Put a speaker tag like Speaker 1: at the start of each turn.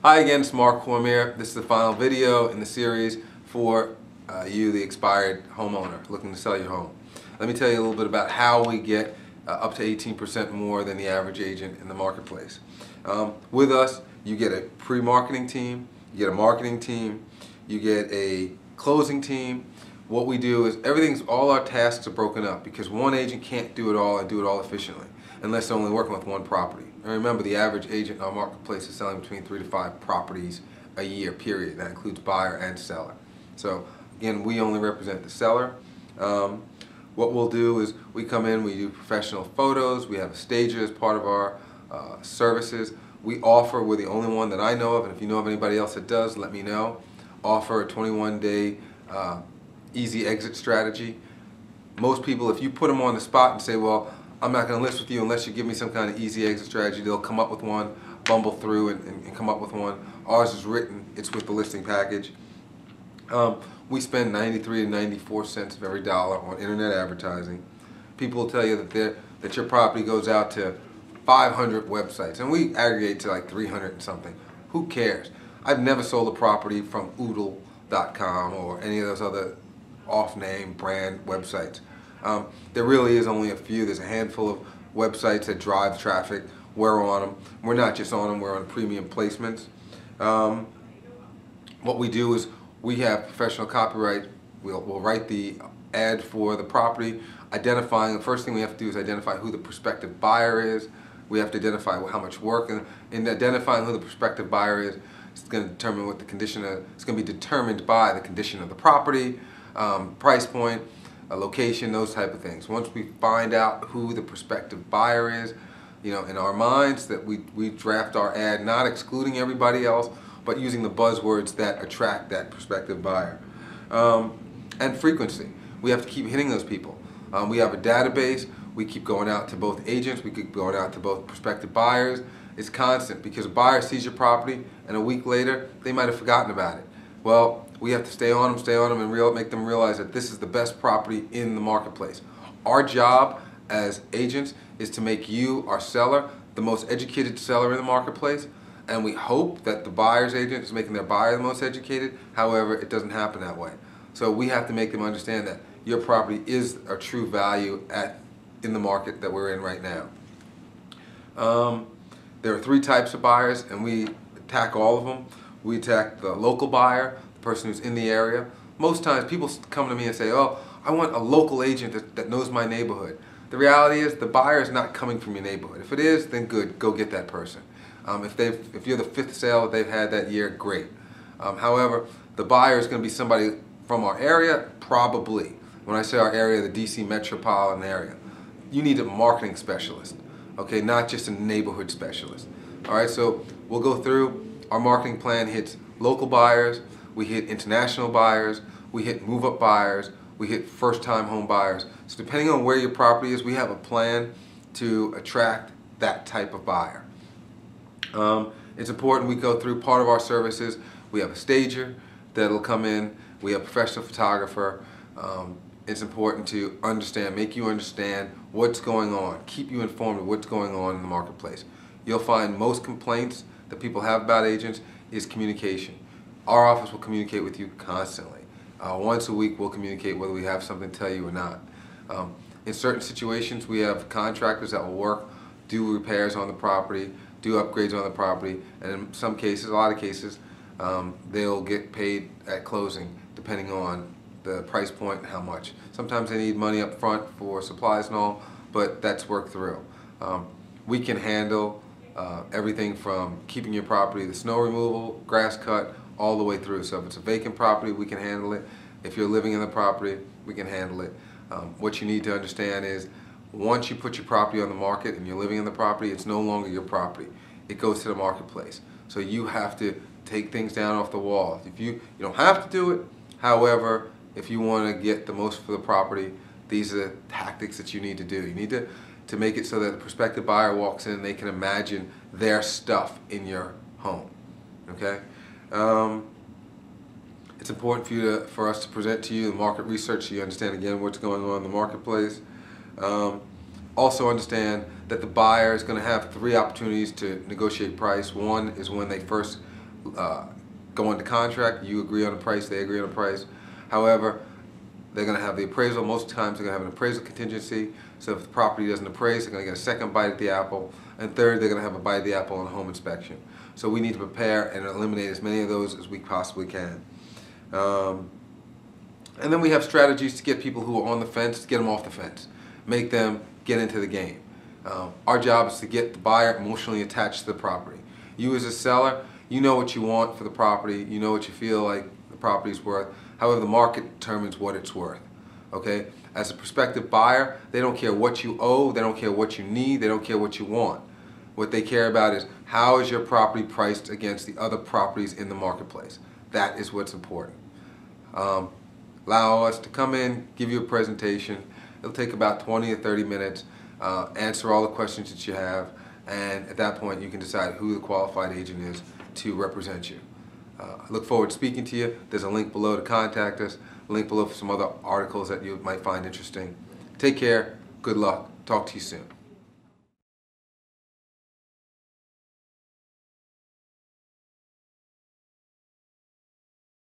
Speaker 1: Hi again, it's Marc Cormier. This is the final video in the series for you, the expired homeowner looking to sell your home. Let me tell you a little bit about how we get up to 18% more than the average agent in the marketplace. With us, you get a pre-marketing team, you get a marketing team, you get a closing team. What we do is all our tasks are broken up because one agent can't do it all and do it all efficiently unless they're only working with one property. And remember, the average agent in our marketplace is selling between 3 to 5 properties a year, period. That includes buyer and seller. So again, we only represent the seller. What we'll do is we come in, we do professional photos, we have a stager as part of our services. We're the only one that I know of, and if you know of anybody else that does, let me know. Offer a 21-day easy exit strategy. Most people, if you put them on the spot and say, well, I'm not going to list with you unless you give me some kind of easy exit strategy, they'll come up with one, bumble through and come up with one. Ours is written, it's with the listing package. We spend 93 to 94 cents of every dollar on internet advertising. People will tell you that your property goes out to 500 websites, and we aggregate to like 300 and something. Who cares? I've never sold a property from oodle.com or any of those other off-name brand websites. There really is only a few. There's a handful of websites that drive traffic. We're on them. We're not just on them, we're on premium placements. What we do is we have professional copyright. We'll write the ad for the property, the first thing we have to do is identify who the prospective buyer is. We have to identify how much work, and in identifying who the prospective buyer is, it's going to determine what the condition of, it's going to be determined by the condition of the property, price point, location, those type of things. Once we find out who the prospective buyer is, in our minds, that we draft our ad not excluding everybody else, but using the buzzwords that attract that prospective buyer. And frequency. We have to keep hitting those people. We have a database. We keep going out to both agents. We keep going out to both prospective buyers. It's constant because a buyer sees your property and a week later they might have forgotten about it. Well, we have to stay on them and make them realize that this is the best property in the marketplace. Our job as agents is to make you, our seller, the most educated seller in the marketplace, and we hope that the buyer's agent is making their buyer the most educated. However, it doesn't happen that way. So we have to make them understand that your property is a true value in the market that we're in right now. There are 3 types of buyers, and we attack all of them. We attack the local buyer, the person who's in the area. Most times people come to me and say, oh, I want a local agent that knows my neighborhood. The reality is the buyer is not coming from your neighborhood. If it is, then good, go get that person. If you're the 5th sale that they've had that year, great. However, the buyer is going to be somebody from our area, probably. When I say our area, the DC metropolitan area. You need a marketing specialist, okay, not just a neighborhood specialist. All right, so we'll go through. Our marketing plan hits local buyers, we hit international buyers, we hit move-up buyers, we hit first-time home buyers. So depending on where your property is, we have a plan to attract that type of buyer. It's important we go through part of our services. We have a stager that'll come in. We have a professional photographer. It's important to make you understand what's going on, keep you informed of what's going on in the marketplace. You'll find most complaints that people have about agents is communication. Our office will communicate with you constantly. Once a week we'll communicate whether we have something to tell you or not. In certain situations we have contractors that will do repairs on the property, do upgrades on the property, and in some cases, a lot of cases, they'll get paid at closing depending on the price point and how much. Sometimes they need money up front for supplies and all, but that's worked through. We can handle everything from keeping your property, the snow removal, grass cut, all the way through. So if it's a vacant property, we can handle it. If you're living in the property, we can handle it. What you need to understand is once you put your property on the market and you're living in the property, it's no longer your property. It goes to the marketplace. So you have to take things down off the wall. You don't have to do it. However, if you want to get the most for the property, these are the tactics that you need to do. You need to make it so that the prospective buyer walks in and they can imagine their stuff in your home. Okay? It's important for us to present to you the market research so you understand again what's going on in the marketplace. Also understand that the buyer is going to have 3 opportunities to negotiate price. One is when they first go into contract. You agree on a price, they agree on a price. However, they're going to have the appraisal. Most times they're going to have an appraisal contingency. So if the property doesn't appraise, they're going to get a second bite at the apple. And third, they're going to have a bite at the apple on a home inspection. So we need to prepare and eliminate as many of those as we possibly can. And then we have strategies to get people who are on the fence, to get them off the fence. Make them get into the game. Our job is to get the buyer emotionally attached to the property. You as a seller, you know what you want for the property. You know what you feel like the property's worth. However, the market determines what it's worth. Okay? As a prospective buyer, they don't care what you owe, they don't care what you need, they don't care what you want. What they care about is how is your property priced against the other properties in the marketplace. That is what's important. Allow us to come in, give you a presentation. It'll take about 20 or 30 minutes, answer all the questions that you have, and at that point you can decide who the qualified agent is to represent you. I look forward to speaking to you. There's a link below to contact us, a link below for some other articles that you might find interesting. Take care, good luck, talk to you soon.